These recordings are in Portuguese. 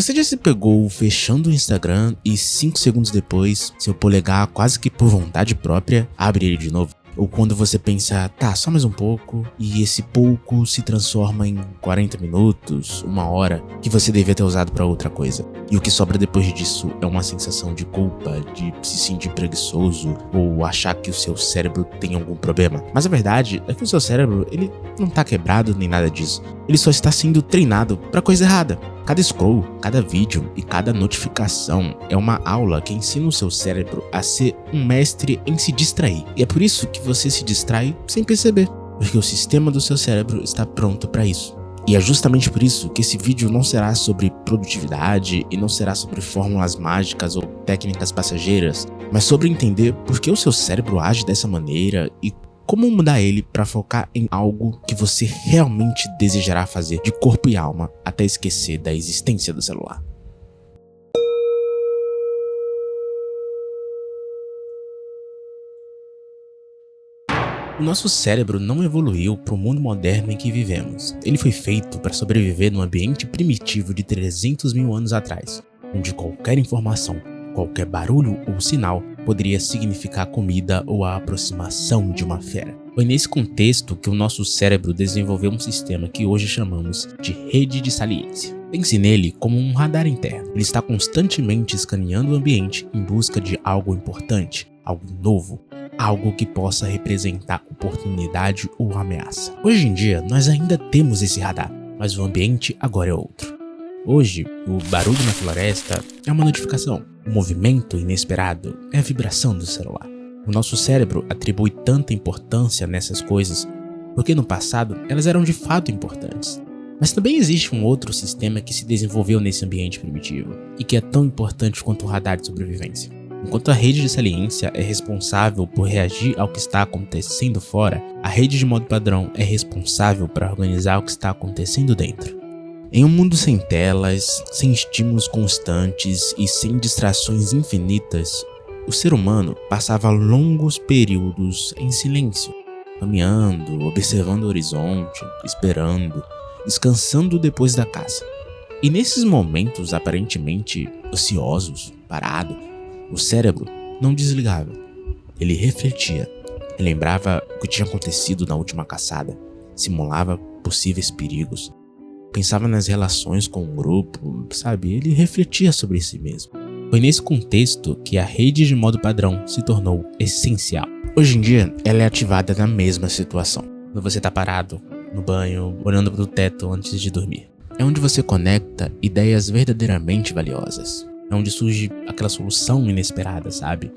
Você já se pegou fechando o Instagram e 5 segundos depois, seu polegar quase que por vontade própria abre ele de novo? Ou quando você pensa, tá, só mais um pouco, e esse pouco se transforma em 40 minutos, 1 hora, que você devia ter usado pra outra coisa. E o que sobra depois disso é uma sensação de culpa, de se sentir preguiçoso, ou achar que o seu cérebro tem algum problema. Mas a verdade é que o seu cérebro, ele não tá quebrado nem nada disso. Ele só está sendo treinado pra coisa errada. Cada scroll, cada vídeo e cada notificação é uma aula que ensina o seu cérebro a ser um mestre em se distrair. E é por isso que você se distrai sem perceber, porque o sistema do seu cérebro está pronto para isso. E é justamente por isso que esse vídeo não será sobre produtividade e não será sobre fórmulas mágicas ou técnicas passageiras, mas sobre entender por que o seu cérebro age dessa maneira e como mudar ele para focar em algo que você realmente desejará fazer de corpo e alma até esquecer da existência do celular. O nosso cérebro não evoluiu para o mundo moderno em que vivemos. Ele foi feito para sobreviver num ambiente primitivo de 300 mil anos atrás, onde qualquer informação, qualquer barulho ou sinal poderia significar comida ou a aproximação de uma fera. Foi nesse contexto que o nosso cérebro desenvolveu um sistema que hoje chamamos de rede de saliência. Pense nele como um radar interno. Ele está constantemente escaneando o ambiente em busca de algo importante, algo novo, algo que possa representar oportunidade ou ameaça. Hoje em dia, nós ainda temos esse radar, mas o ambiente agora é outro. Hoje, o barulho na floresta é uma notificação. O movimento inesperado é a vibração do celular. O nosso cérebro atribui tanta importância nessas coisas porque no passado elas eram de fato importantes. Mas também existe um outro sistema que se desenvolveu nesse ambiente primitivo e que é tão importante quanto o radar de sobrevivência. Enquanto a rede de saliência é responsável por reagir ao que está acontecendo fora, a rede de modo padrão é responsável por organizar o que está acontecendo dentro. Em um mundo sem telas, sem estímulos constantes e sem distrações infinitas, o ser humano passava longos períodos em silêncio, caminhando, observando o horizonte, esperando, descansando depois da caça. E nesses momentos aparentemente ociosos, parado, o cérebro não desligava. Ele refletia, relembrava o que tinha acontecido na última caçada, simulava possíveis perigos, pensava nas relações com o grupo, sabe? Ele refletia sobre si mesmo. Foi nesse contexto que a rede de modo padrão se tornou essencial. Hoje em dia, ela é ativada na mesma situação. Quando você está parado, no banho, olhando para o teto antes de dormir. É onde você conecta ideias verdadeiramente valiosas. É onde surge aquela solução inesperada, sabe?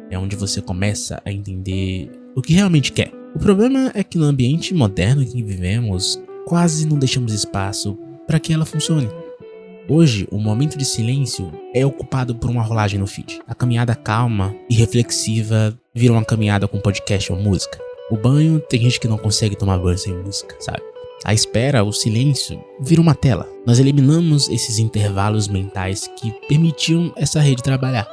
É onde você começa a entender o que realmente quer. O problema é que no ambiente moderno em que vivemos, quase não deixamos espaço para que ela funcione. Hoje, o momento de silêncio é ocupado por uma rolagem no feed. A caminhada calma e reflexiva vira uma caminhada com podcast ou música. O banho, tem gente que não consegue tomar banho sem música, sabe? A espera, o silêncio, vira uma tela. Nós eliminamos esses intervalos mentais que permitiam essa rede trabalhar.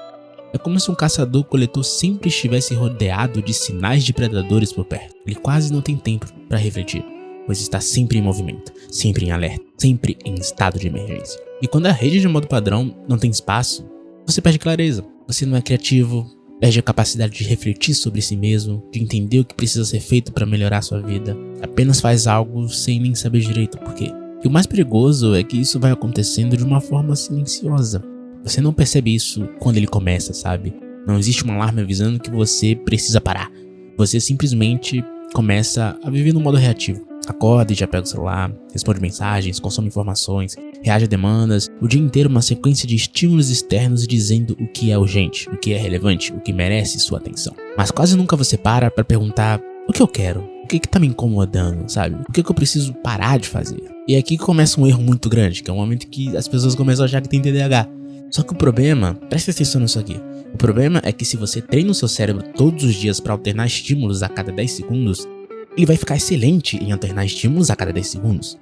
É como se um caçador-coletor sempre estivesse rodeado de sinais de predadores por perto. Ele quase não tem tempo para refletir, pois está sempre em movimento, sempre em alerta, sempre em estado de emergência. E quando a rede de modo padrão não tem espaço, você perde clareza. Você não é criativo, perde a capacidade de refletir sobre si mesmo, de entender o que precisa ser feito para melhorar sua vida. Apenas faz algo sem nem saber direito por quê. E o mais perigoso é que isso vai acontecendo de uma forma silenciosa. Você não percebe isso quando ele começa, sabe? Não existe um alarme avisando que você precisa parar. Você simplesmente começa a viver no modo reativo. Acorda e já pega o celular, responde mensagens, consome informações, reage a demandas, o dia inteiro uma sequência de estímulos externos dizendo o que é urgente, o que é relevante, o que merece sua atenção. Mas quase nunca você para perguntar o que eu quero, o que tá me incomodando, sabe? O que eu preciso parar de fazer? E é aqui que começa um erro muito grande, que é o momento que as pessoas começam a achar que tem TDAH. Só que o problema, presta atenção nisso aqui, o problema é que se você treina o seu cérebro todos os dias para alternar estímulos a cada 10 segundos, ele vai ficar excelente em alternar estímulos a cada 10 segundos.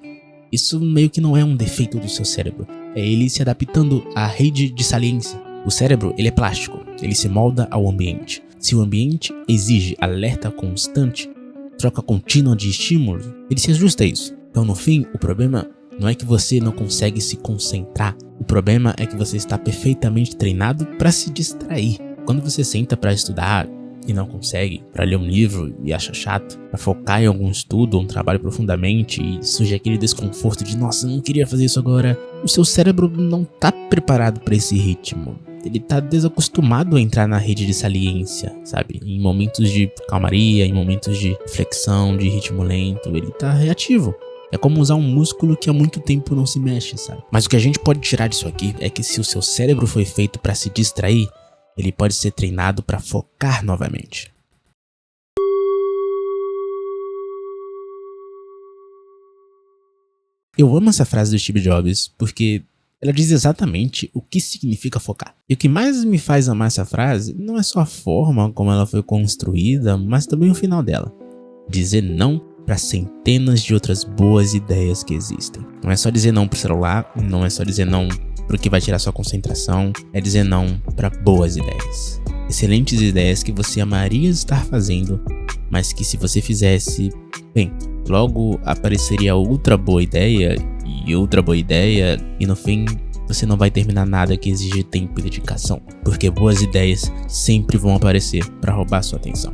Isso meio que não é um defeito do seu cérebro, é ele se adaptando à rede de saliência. O cérebro, ele é plástico, ele se molda ao ambiente. Se o ambiente exige alerta constante, troca contínua de estímulos, ele se ajusta a isso. Então no fim, o problema não é que você não consegue se concentrar, O problema é que você está perfeitamente treinado para se distrair. Quando você senta para estudar e não consegue, para ler um livro e acha chato, para focar em algum estudo ou um trabalho profundamente e surge aquele desconforto de nossa, eu não queria fazer isso agora, o seu cérebro não tá preparado para esse ritmo. Ele tá desacostumado a entrar na rede de saliência, sabe? Em momentos de calmaria, em momentos de reflexão, de ritmo lento, ele tá reativo. É como usar um músculo que há muito tempo não se mexe, sabe? Mas o que a gente pode tirar disso aqui é que se o seu cérebro foi feito para se distrair, ele pode ser treinado para focar novamente. Eu amo essa frase do Steve Jobs porque ela diz exatamente o que significa focar. E o que mais me faz amar essa frase não é só a forma como ela foi construída, mas também o final dela. Dizer não para centenas de outras boas ideias que existem. Não é só dizer não pro celular, não é só dizer não pro que vai tirar sua concentração, é dizer não para boas ideias. Excelentes ideias que você amaria estar fazendo, mas que se você fizesse, bem, logo apareceria outra boa ideia e outra boa ideia e no fim você não vai terminar nada que exige tempo e dedicação, porque boas ideias sempre vão aparecer para roubar sua atenção.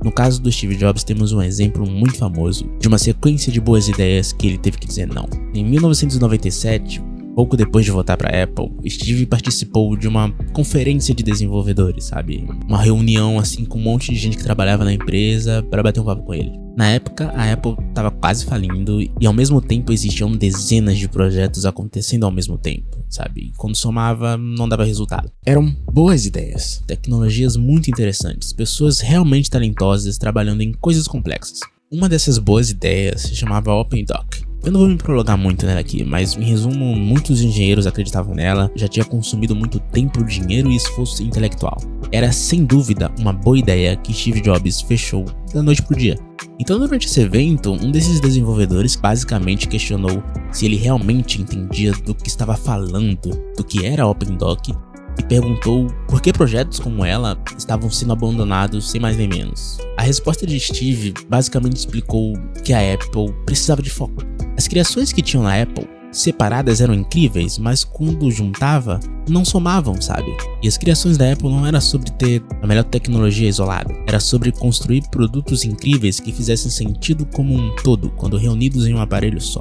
No caso do Steve Jobs, temos um exemplo muito famoso de uma sequência de boas ideias que ele teve que dizer não. Em 1997, pouco depois de voltar para a Apple, Steve participou de uma conferência de desenvolvedores, sabe? Uma reunião assim com um monte de gente que trabalhava na empresa para bater um papo com ele. Na época, a Apple estava quase falindo e ao mesmo tempo existiam dezenas de projetos acontecendo ao mesmo tempo, sabe? E quando somava, não dava resultado. Eram boas ideias, tecnologias muito interessantes, pessoas realmente talentosas trabalhando em coisas complexas. Uma dessas boas ideias se chamava OpenDoc. Eu não vou me prolongar muito nela aqui, mas em resumo, muitos engenheiros acreditavam nela, já tinha consumido muito tempo, dinheiro e esforço intelectual. Era sem dúvida uma boa ideia que Steve Jobs fechou da noite pro dia. Então durante esse evento, um desses desenvolvedores basicamente questionou se ele realmente entendia do que estava falando, do que era OpenDoc, e perguntou por que projetos como ela estavam sendo abandonados sem mais nem menos. A resposta de Steve basicamente explicou que a Apple precisava de foco. As criações que tinham na Apple separadas eram incríveis, mas quando juntava, não somavam, sabe? E as criações da Apple não era sobre ter a melhor tecnologia isolada, era sobre construir produtos incríveis que fizessem sentido como um todo, quando reunidos em um aparelho só.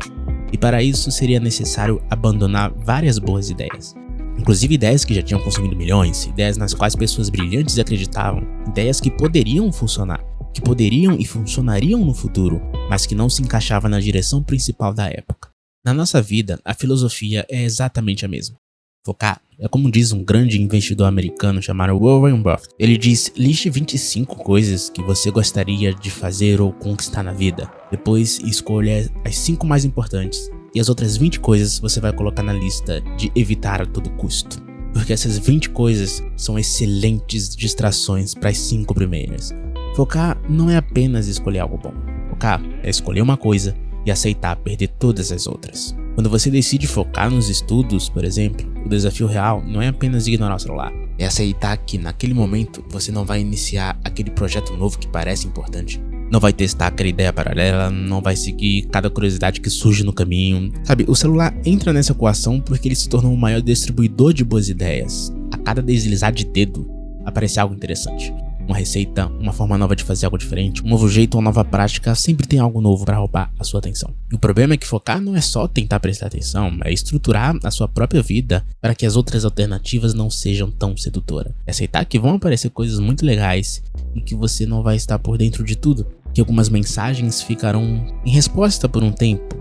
E para isso seria necessário abandonar várias boas ideias. Inclusive ideias que já tinham consumido milhões, ideias nas quais pessoas brilhantes acreditavam, ideias que poderiam funcionar, que poderiam e funcionariam no futuro, mas que não se encaixavam na direção principal da época. Na nossa vida, a filosofia é exatamente a mesma. Focar é como diz um grande investidor americano chamado Warren Buffett. Ele diz, liste 25 coisas que você gostaria de fazer ou conquistar na vida. Depois escolha as 5 mais importantes. E as outras 20 coisas você vai colocar na lista de evitar a todo custo. Porque essas 20 coisas são excelentes distrações para as 5 primeiras. Focar não é apenas escolher algo bom. Focar é escolher uma coisa e aceitar perder todas as outras. Quando você decide focar nos estudos, por exemplo, o desafio real não é apenas ignorar o celular. É aceitar que naquele momento você não vai iniciar aquele projeto novo que parece importante. Não vai testar aquela ideia paralela, não vai seguir cada curiosidade que surge no caminho. Sabe, o celular entra nessa equação porque ele se tornou o maior distribuidor de boas ideias. A cada deslizar de dedo, aparece algo interessante. Uma receita, uma forma nova de fazer algo diferente, um novo jeito, uma nova prática, sempre tem algo novo para roubar a sua atenção. E o problema é que focar não é só tentar prestar atenção, é estruturar a sua própria vida para que as outras alternativas não sejam tão sedutoras. É aceitar que vão aparecer coisas muito legais e que você não vai estar por dentro de tudo, que algumas mensagens ficarão em resposta por um tempo.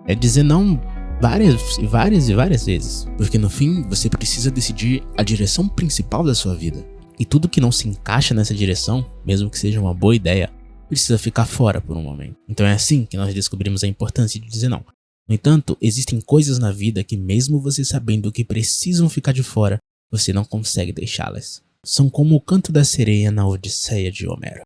É dizer não várias vezes, porque no fim você precisa decidir a direção principal da sua vida. E tudo que não se encaixa nessa direção, mesmo que seja uma boa ideia, precisa ficar fora por um momento. Então é assim que nós descobrimos a importância de dizer não. No entanto, existem coisas na vida que mesmo você sabendo que precisam ficar de fora, você não consegue deixá-las. São como o canto da sereia na Odisseia de Homero.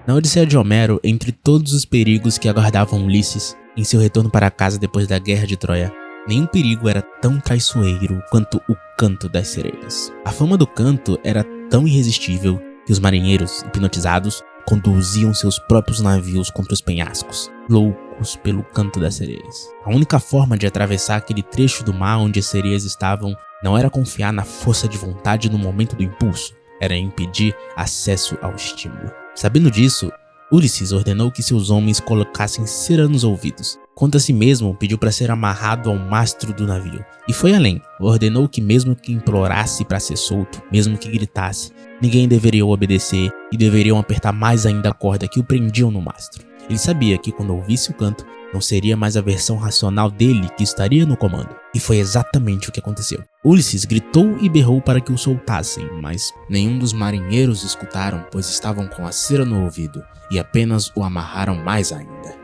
Na Odisseia de Homero, entre todos os perigos que aguardavam Ulisses em seu retorno para casa depois da Guerra de Troia, nenhum perigo era tão traiçoeiro quanto o canto das sereias. A fama do canto era tão irresistível que os marinheiros, hipnotizados, conduziam seus próprios navios contra os penhascos, loucos pelo canto das sereias. A única forma de atravessar aquele trecho do mar onde as sereias estavam não era confiar na força de vontade no momento do impulso, era impedir acesso ao estímulo. Sabendo disso, Ulisses ordenou que seus homens colocassem cera nos ouvidos. Quanto a si mesmo, pediu para ser amarrado ao mastro do navio. E foi além, ordenou que mesmo que implorasse para ser solto, mesmo que gritasse, ninguém deveria obedecer e deveriam apertar mais ainda a corda que o prendiam no mastro. Ele sabia que quando ouvisse o canto, não seria mais a versão racional dele que estaria no comando. E foi exatamente o que aconteceu. Ulisses gritou e berrou para que o soltassem, mas nenhum dos marinheiros escutaram, pois estavam com a cera no ouvido e apenas o amarraram mais ainda.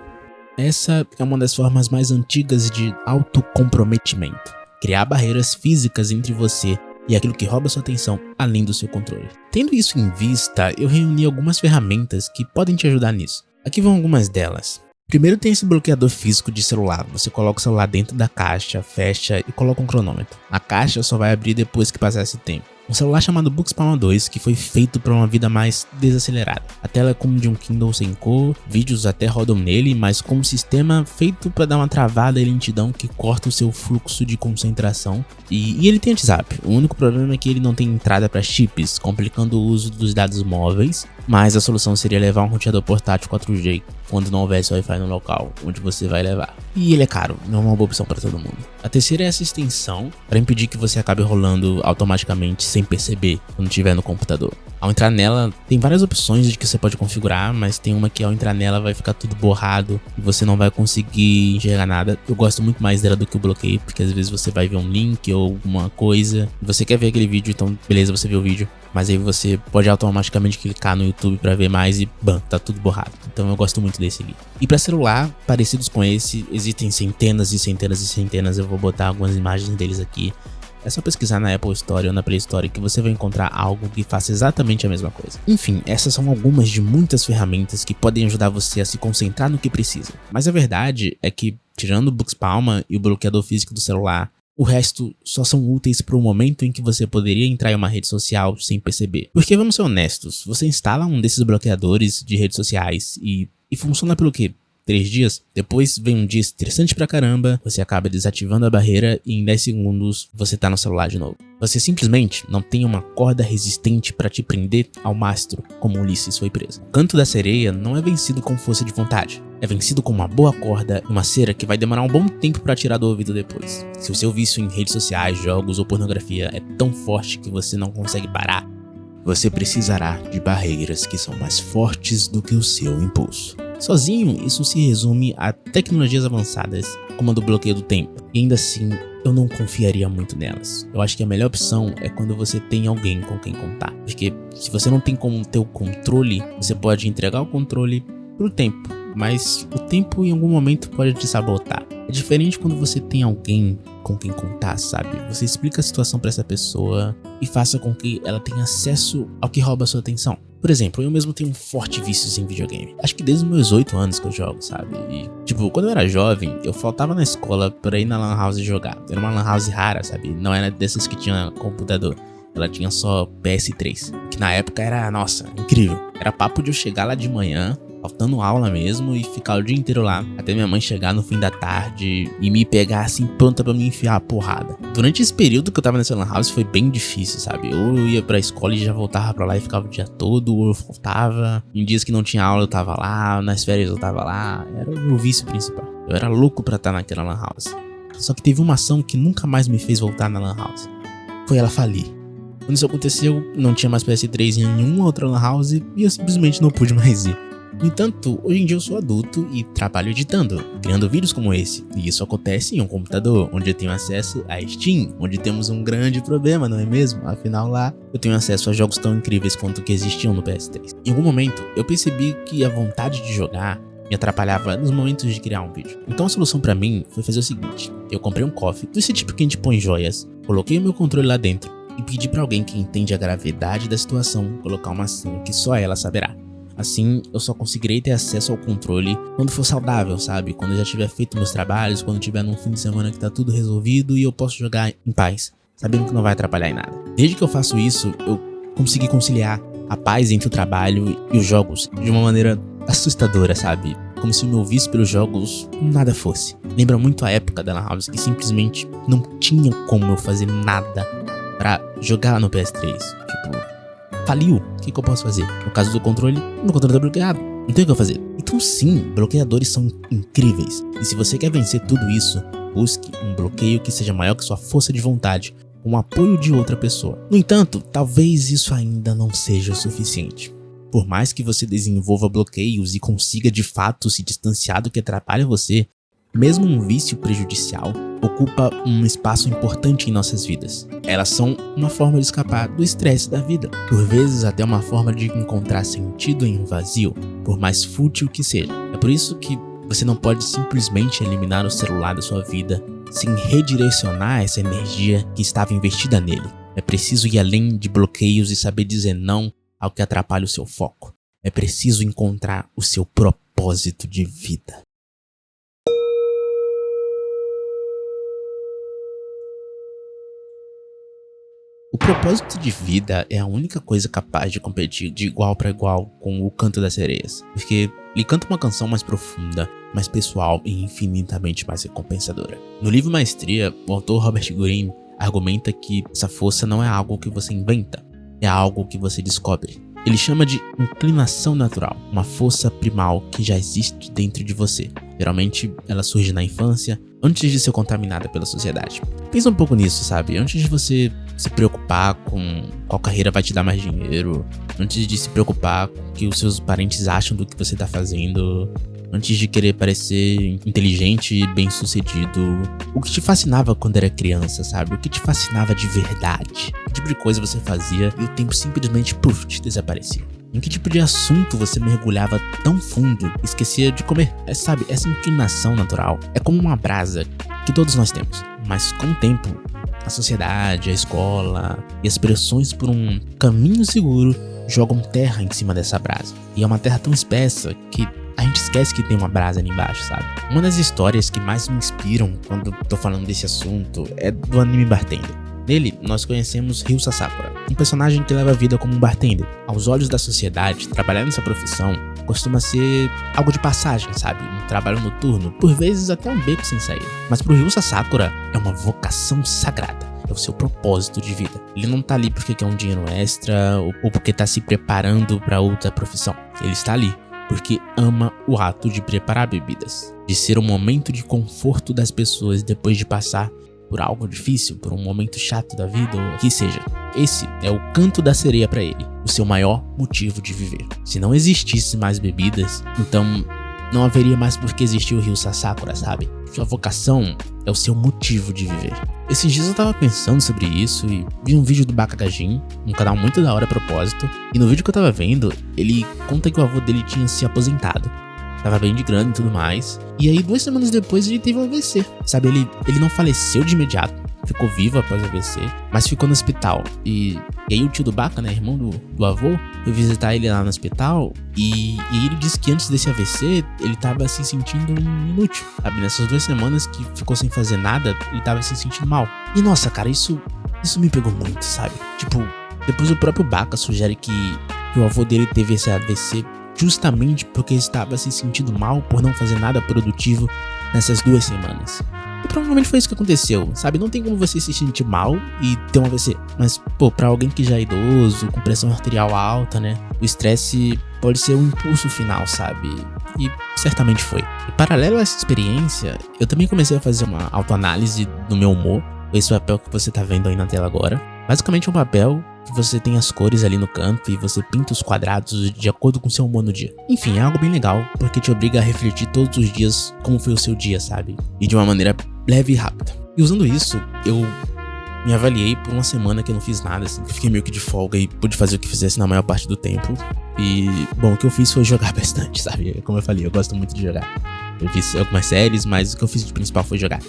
Essa é uma das formas mais antigas de autocomprometimento. Criar barreiras físicas entre você e aquilo que rouba sua atenção, além do seu controle. Tendo isso em vista, eu reuni algumas ferramentas que podem te ajudar nisso. Aqui vão algumas delas. Primeiro tem esse bloqueador físico de celular. Você coloca o celular dentro da caixa, fecha e coloca um cronômetro. A caixa só vai abrir depois que passar esse tempo. Um celular chamado Buxpalma 2 que foi feito para uma vida mais desacelerada. A tela é como de um Kindle sem cor, vídeos até rodam nele, mas com um sistema feito para dar uma travada e lentidão que corta o seu fluxo de concentração. E ele tem WhatsApp. O único problema é que ele não tem entrada para chips, complicando o uso dos dados móveis, mas a solução seria levar um roteador portátil 4G quando não houvesse Wi-Fi no local onde você vai levar. E ele é caro, não é uma boa opção para todo mundo. A terceira é essa extensão para impedir que você acabe rolando automaticamente sem perceber quando estiver no computador. Ao entrar nela, tem várias opções de que você pode configurar, mas tem uma que ao entrar nela vai ficar tudo borrado e você não vai conseguir enxergar nada. Eu gosto muito mais dela do que o bloqueio, porque às vezes você vai ver um link ou alguma coisa e você quer ver aquele vídeo, então beleza, você vê o vídeo, mas aí você pode automaticamente clicar no YouTube para ver mais e bam, tá tudo borrado. Então eu gosto muito desse aqui. E para celular, parecidos com esse, existem centenas e centenas e centenas, eu vou botar algumas imagens deles aqui. É só pesquisar na Apple Store ou na Play Store que você vai encontrar algo que faça exatamente a mesma coisa. Enfim, essas são algumas de muitas ferramentas que podem ajudar você a se concentrar no que precisa. Mas a verdade é que, tirando o Buxpalma e o bloqueador físico do celular, o resto só são úteis para o momento em que você poderia entrar em uma rede social sem perceber. Porque vamos ser honestos, você instala um desses bloqueadores de redes sociais e funciona pelo quê? 3 dias, depois vem um dia estressante pra caramba, você acaba desativando a barreira e em 10 segundos você tá no celular de novo. Você simplesmente não tem uma corda resistente pra te prender ao mastro, como Ulisses foi preso. O canto da sereia não é vencido com força de vontade, é vencido com uma boa corda e uma cera que vai demorar um bom tempo pra tirar do ouvido depois. Se o seu vício em redes sociais, jogos ou pornografia é tão forte que você não consegue parar, você precisará de barreiras que são mais fortes do que o seu impulso. Sozinho, isso se resume a tecnologias avançadas, como a do bloqueio do tempo. E ainda assim, eu não confiaria muito nelas. Eu acho que a melhor opção é quando você tem alguém com quem contar. Porque se você não tem como ter o controle, você pode entregar o controle pro tempo. Mas o tempo em algum momento pode te sabotar. É diferente quando você tem alguém com quem contar, sabe? Você explica a situação pra essa pessoa e faça com que ela tenha acesso ao que rouba a sua atenção. Por exemplo, eu mesmo tenho um forte vício em videogame. Acho que desde os meus 8 anos que eu jogo, sabe? E, tipo, quando eu era jovem, eu faltava na escola pra ir na lan house jogar. Era uma lan house rara, sabe? Não era dessas que tinha computador. Ela tinha só PS3. Que na época era, nossa, incrível. Era papo de eu chegar lá de manhã, faltando aula mesmo, e ficar o dia inteiro lá, até minha mãe chegar no fim da tarde e me pegar assim pronta pra me enfiar a porrada. Durante esse período que eu tava nessa lan house foi bem difícil, sabe? Ou eu ia pra escola e já voltava pra lá e ficava o dia todo, ou eu faltava. Em dias que não tinha aula eu tava lá, nas férias eu tava lá. Era o meu vício principal. Eu era louco pra estar naquela lan house. Só que teve uma ação que nunca mais me fez voltar na lan house. Foi ela falir. Quando isso aconteceu, não tinha mais PS3 em nenhuma outra lan house e eu simplesmente não pude mais ir. No entanto, hoje em dia eu sou adulto e trabalho editando, criando vídeos como esse. E isso acontece em um computador, onde eu tenho acesso a Steam, onde temos um grande problema, não é mesmo? Afinal lá, eu tenho acesso a jogos tão incríveis quanto que existiam no PS3. Em algum momento, eu percebi que a vontade de jogar me atrapalhava nos momentos de criar um vídeo. Então a solução pra mim foi fazer o seguinte: eu comprei um cofre, desse tipo que a gente põe joias, coloquei o meu controle lá dentro e pedi pra alguém que entende a gravidade da situação colocar uma senha que só ela saberá. Assim, eu só conseguirei ter acesso ao controle quando for saudável, sabe? Quando eu já tiver feito meus trabalhos, quando tiver num fim de semana que tá tudo resolvido e eu posso jogar em paz, sabendo que não vai atrapalhar em nada. Desde que eu faço isso, eu consegui conciliar a paz entre o trabalho e os jogos de uma maneira assustadora, sabe? Como se o meu vício pelos jogos nada fosse. Lembra muito a época da Lan House, que simplesmente não tinha como eu fazer nada pra jogar no PS3. Tipo, faliu. O que eu posso fazer? No caso do controle, meu controle tá bloqueado. Não tem o que eu fazer. Então sim, bloqueadores são incríveis. E se você quer vencer tudo isso, busque um bloqueio que seja maior que sua força de vontade, com o apoio de outra pessoa. No entanto, talvez isso ainda não seja o suficiente. Por mais que você desenvolva bloqueios e consiga de fato se distanciar do que atrapalha você, mesmo um vício prejudicial ocupa um espaço importante em nossas vidas. Elas são uma forma de escapar do estresse da vida, por vezes até uma forma de encontrar sentido em um vazio, por mais fútil que seja. É por isso que você não pode simplesmente eliminar o celular da sua vida sem redirecionar essa energia que estava investida nele. É preciso ir além de bloqueios e saber dizer não ao que atrapalha o seu foco. É preciso encontrar o seu propósito de vida. O propósito de vida é a única coisa capaz de competir de igual para igual com o Canto das Sereias, porque ele canta uma canção mais profunda, mais pessoal e infinitamente mais recompensadora. No livro Maestria, o autor Robert Greene argumenta que essa força não é algo que você inventa, é algo que você descobre. Ele chama de inclinação natural, uma força primal que já existe dentro de você. Geralmente ela surge na infância, antes de ser contaminada pela sociedade. Pensa um pouco nisso, sabe? Antes de você se preocupar com qual carreira vai te dar mais dinheiro, antes de se preocupar com o que os seus parentes acham do que você tá fazendo, antes de querer parecer inteligente e bem-sucedido, o que te fascinava quando era criança, sabe? O que te fascinava de verdade? Que tipo de coisa você fazia e o tempo simplesmente, te desaparecia? Em que tipo de assunto você mergulhava tão fundo e esquecia de comer? Sabe, essa inclinação natural é como uma brasa que todos nós temos, mas com o tempo, a sociedade, a escola e as pressões por um caminho seguro jogam terra em cima dessa brasa. E é uma terra tão espessa que a gente esquece que tem uma brasa ali embaixo, sabe? Uma das histórias que mais me inspiram quando tô falando desse assunto é do anime Bartender. Nele, nós conhecemos Ryu Sasakura, um personagem que leva a vida como um bartender. Aos olhos da sociedade, trabalhar nessa profissão costuma ser algo de passagem, sabe? Um trabalho noturno, por vezes até um beco sem saída. Mas pro Ryu Sasakura, é uma vocação sagrada. É o seu propósito de vida. Ele não tá ali porque quer um dinheiro extra ou porque tá se preparando para outra profissão. Ele está ali porque ama o ato de preparar bebidas, de ser um momento de conforto das pessoas depois de passar por algo difícil, por um momento chato da vida ou o que seja. Esse é o canto da sereia para ele, o seu maior motivo de viver. Se não existisse mais bebidas, então não haveria mais por que existir o Ryu Sasakura, sabe? Sua vocação é o seu motivo de viver. Esses dias eu tava pensando sobre isso e vi um vídeo do Bakagajin, um canal muito da hora a propósito, e no vídeo que eu tava vendo, ele conta que o avô dele tinha se aposentado. Tava bem de grana e tudo mais. E aí 2 semanas depois ele teve um AVC. Sabe, ele não faleceu de imediato. Ficou vivo após o AVC, mas ficou no hospital. E aí o tio do Baka, né, irmão do avô, foi visitar ele lá no hospital. E ele disse que antes desse AVC, ele tava se sentindo inútil. Sabe, nessas 2 semanas que ficou sem fazer nada, ele tava se sentindo mal. E nossa, cara, isso me pegou muito, sabe? Tipo, depois o próprio Baka sugere que o avô dele teve esse AVC justamente porque ele estava se sentindo mal por não fazer nada produtivo nessas 2 semanas. E provavelmente foi isso que aconteceu, sabe? Não tem como você se sentir mal e ter um AVC. Mas, pra alguém que já é idoso, com pressão arterial alta, né? O estresse pode ser um impulso final, sabe? E certamente foi. E paralelo a essa experiência, eu também comecei a fazer uma autoanálise do meu humor. Esse papel que você tá vendo aí na tela agora. Basicamente é um papel que você tem as cores ali no canto e você pinta os quadrados de acordo com seu humor no dia. Enfim, é algo bem legal, porque te obriga a refletir todos os dias como foi o seu dia, sabe? E de uma maneira leve e rápida. E usando isso, eu me avaliei por 1 semana que eu não fiz nada, assim. Eu fiquei meio que de folga e pude fazer o que fizesse na maior parte do tempo. E, bom, o que eu fiz foi jogar bastante, sabe? Como eu falei, eu gosto muito de jogar. Eu fiz algumas séries, mas o que eu fiz de principal foi jogar.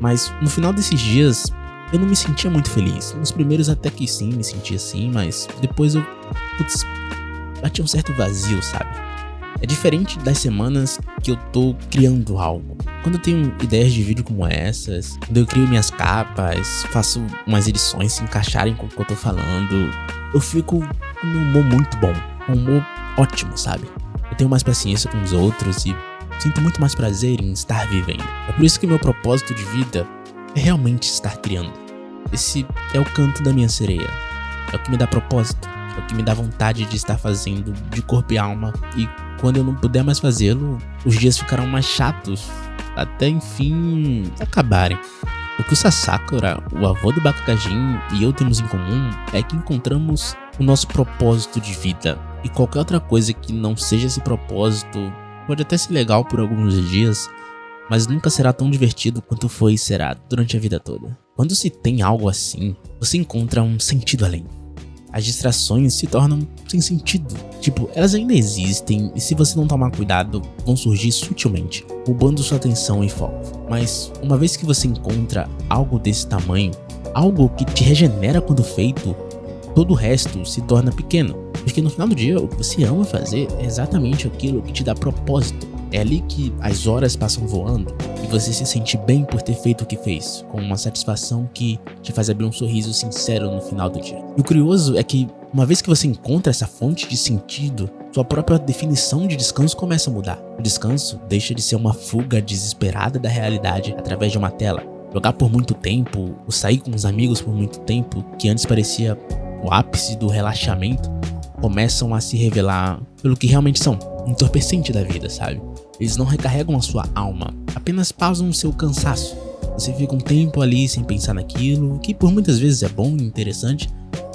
Mas no final desses dias, eu não me sentia muito feliz. Nos primeiros até que sim, me sentia assim, mas depois eu, batia um certo vazio, sabe? É diferente das semanas que eu tô criando algo. Quando eu tenho ideias de vídeo como essas, quando eu crio minhas capas, faço umas edições se encaixarem com o que eu tô falando, eu fico com meu humor muito bom, um humor ótimo, sabe? Eu tenho mais paciência com os outros e sinto muito mais prazer em estar vivendo. É por isso que meu propósito de vida é realmente estar criando. Esse é o canto da minha sereia. É o que me dá propósito, é o que me dá vontade de estar fazendo de corpo e alma. E quando eu não puder mais fazê-lo, os dias ficarão mais chatos, até enfim acabarem. O que o Sasakura, o avô do Bakugajin, e eu temos em comum é que encontramos o nosso propósito de vida. E qualquer outra coisa que não seja esse propósito pode até ser legal por alguns dias, mas nunca será tão divertido quanto foi e será durante a vida toda. Quando se tem algo assim, você encontra um sentido além. As distrações se tornam sem sentido. Tipo, elas ainda existem e se você não tomar cuidado, vão surgir sutilmente, roubando sua atenção e foco. Mas uma vez que você encontra algo desse tamanho, algo que te regenera quando feito, todo o resto se torna pequeno. Porque no final do dia, o que você ama fazer é exatamente aquilo que te dá propósito. É ali que as horas passam voando e você se sente bem por ter feito o que fez, com uma satisfação que te faz abrir um sorriso sincero no final do dia. E o curioso é que, uma vez que você encontra essa fonte de sentido, sua própria definição de descanso começa a mudar. O descanso deixa de ser uma fuga desesperada da realidade através de uma tela. Jogar por muito tempo, ou sair com os amigos por muito tempo, que antes parecia o ápice do relaxamento, começam a se revelar pelo que realmente são, um entorpecente da vida, sabe? Eles não recarregam a sua alma, apenas pausam o seu cansaço. Você fica um tempo ali sem pensar naquilo, que por muitas vezes é bom e interessante,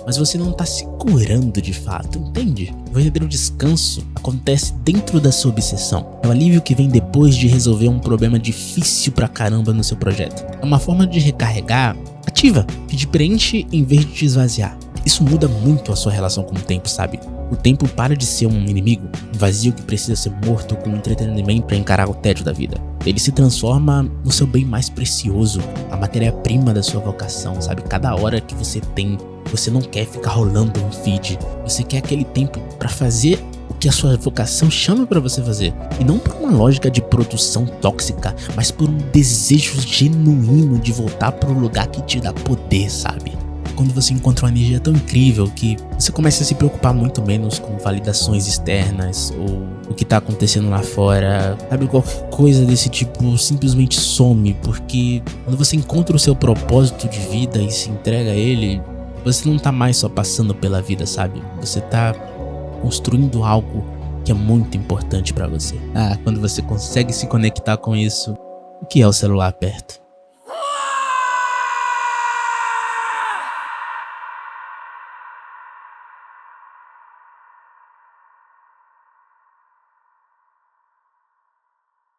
mas você não tá se curando de fato, entende? O verdadeiro descanso acontece dentro da sua obsessão. É o alívio que vem depois de resolver um problema difícil pra caramba no seu projeto. É uma forma de recarregar ativa, que te preenche em vez de te esvaziar. Isso muda muito a sua relação com o tempo, sabe? O tempo para de ser um inimigo, um vazio que precisa ser morto com entretenimento para encarar o tédio da vida. Ele se transforma no seu bem mais precioso, a matéria-prima da sua vocação, sabe? Cada hora que você tem, você não quer ficar rolando um feed, você quer aquele tempo para fazer o que a sua vocação chama para você fazer. E não por uma lógica de produção tóxica, mas por um desejo genuíno de voltar para o lugar que te dá poder, sabe? Quando você encontra uma energia tão incrível que você começa a se preocupar muito menos com validações externas ou o que tá acontecendo lá fora, sabe, qualquer coisa desse tipo simplesmente some, porque quando você encontra o seu propósito de vida e se entrega a ele, você não tá mais só passando pela vida, sabe? Você tá construindo algo que é muito importante pra você. Quando você consegue se conectar com isso, o que é o celular perto?